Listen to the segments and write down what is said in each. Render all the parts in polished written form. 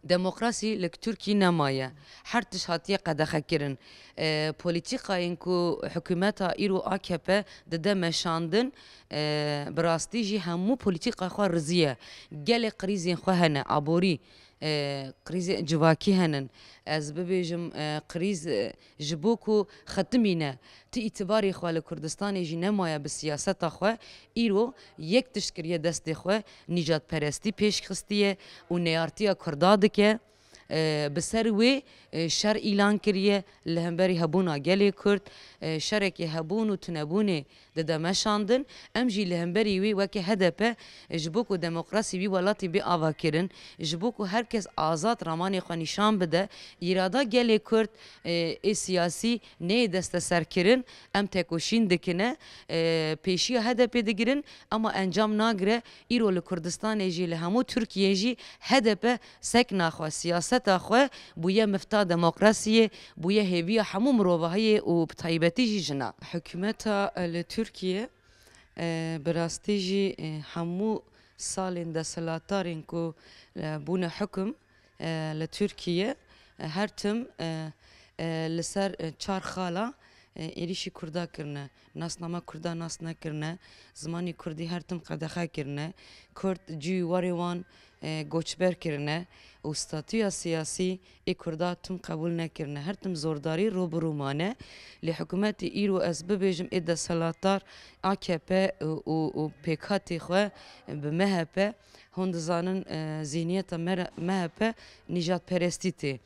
دموکراسی لک ترکی نمایه هر تشاتیه قدخه کرن پولیتیکاین کو حکومتا ایرو AKP ده مشاندن براستی جی همو پولیتیکا خو رزیه گل قریزین خو هنه عبوری قریز جواکی هنن از ببیجم قریز جبوکو ختمینه تی اعتباری خو لکردستان جی نمایه به سیاست خو ایرو یک تشکریه دست خو نجات پرستی پیش خستیه و نیارتیا کرداد که بسر وی شر اعلان کریه لهمبری هبونا گلی کرد شرکی هبون و تنبونه ده مشاندن امجی لهمبری وی وکی هدفه جبوکو دموکراسی وی ولاتی بی آوا کرن جبوکو هر کس آزاد رامانی خو نشان بده ایرادا گلی کرد سیاسی نه دست سر کرن ام تکوشین دکنه پیشی هدفه دگرن اما انجام ناگره ایرو لکردستان جی لهمو ترکیه جی هدفه سکنا خو سیاست خو بویه مفتا دموکراسیه بویه هویه همو مروباهی و بطایبتی جی جنا حکومتا لترکیه براستی جی همو سالین ده سلاتارین کو بونه حکم لترکیه هر تم لسر چار خالا ایریشی کردا کرنه ناسنامه کردا ناس نکرنه زمانی کردی هر تم قدخه کرنه کرد جی واریوان گوچبر کرنه و ستاتویا سیاسی ای کردا تم قبول نکرنه هر تم زورداری رو برومانه لحکومت ایرو از ببیجم ایده سلاتار AKP و پیکاتی خو به MHP هند زانن ذهنیت MHP نجات پرستیتی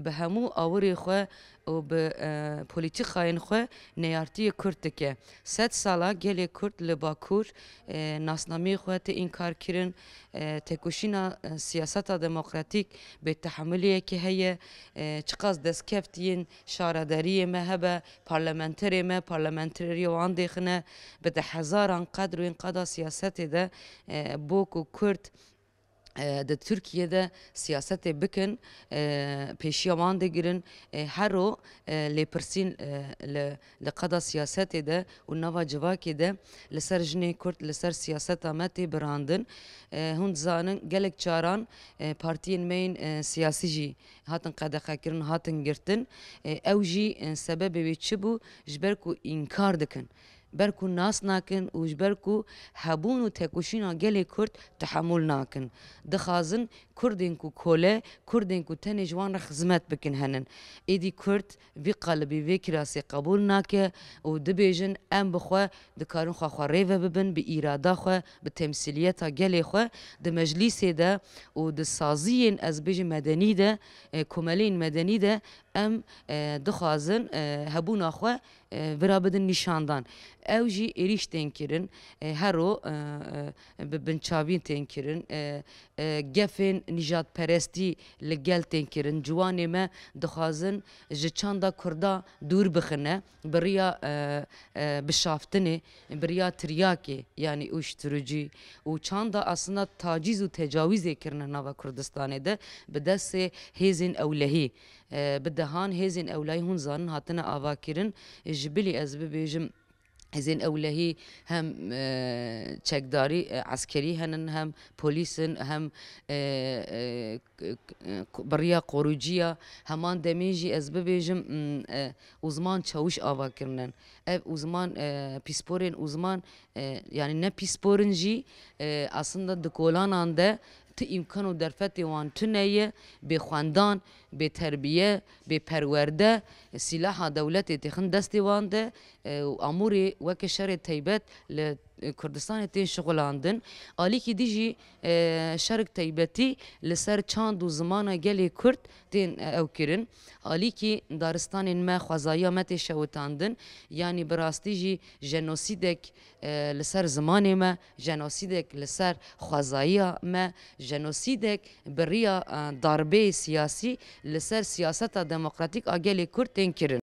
به همو آوری خو و به پولیتیکاین خو نیارتی کرد که 100 ساله گلی کرد لباکور ناسنامه خو ته انکار کردن تکوشینا سیاست دموکراتیک به تحملی که هی چقاس دستکفتین شارداری مهبه پارلمانتری وان دخنه به هزاران قدر و انقدر سیاست ده بوکو کرد ده ترکیه ده سیاست بکن پیشیامان ده گرن هرو لپرسین لقدا سیاست ده و نوا جواکی ده لسر جنه کرد لسر سیاست آمده براندن هند زانن گلک چاران پارتین مین سیاسی جی هاتن قدقه کرن هاتن گرتن او جی سبب وی چی بو جبرکو انکار دکن برکو ناس ناکن و جبرکو هبون و تکوشینا گلی کرد تحمل ناکن دخازن کردین کو کوله کردین کو تنی جوان را خدمت بکن هنن ایدی کرد وی قلبی وی کراسی قبول ناکه و دبیجن ام بخوا دکارن خوا ریوه ببن به ایرادا خوا به تمثیلیتا گلی خوا د مجلسی ده و د سازین از بیج مدنی ده کمالین مدنی ده ام دخازن هبون خوا ورا بدن نشاندان او جی ایریش تنکرن هرو بنچاوین تنکرن گفن نجات پرستی لگل تنکرن جوانی ما دخازن جچاندا کردا دور بخنه بریا بشافتنه بریا تریاکی یعنی اوشتروجی و چاندا اصلا تاجیز و تجاویز کرنه نوا کردستانه ده به دست هیزن اولهی بدهان هیزن اولهی هون زانن هاتنه آوا کرن جبلی از ببیجم هزين أولهي هم تشكداري عسكري هنن هم بوليسن هم بريا قروجية همان دميجي از ببيجم uzman çavuş ava kirnen ev uzman pisporin uzman yani ne pisporin jî aslında dikolan ande ti imkanı derfeti wan tüneye be xwandan be terbiye be perwerde silaha devleti tixin desti wan de amuri weke şerê taybet li Kurdistanê tên şixulandin alîkî dijî şerek taybetî li ser çand û zimana gelê Kurd tên ew kirin alîkî daristanên me xwezaya me tê şewitandin yanî bi rastî jî jenosîdek li ser zimanê me jenosîdek li ser xwezaya me jenosîdek bi rêya darbeyê siyasî li ser siyaseta demokratîk a gelê Kurd tên kirin.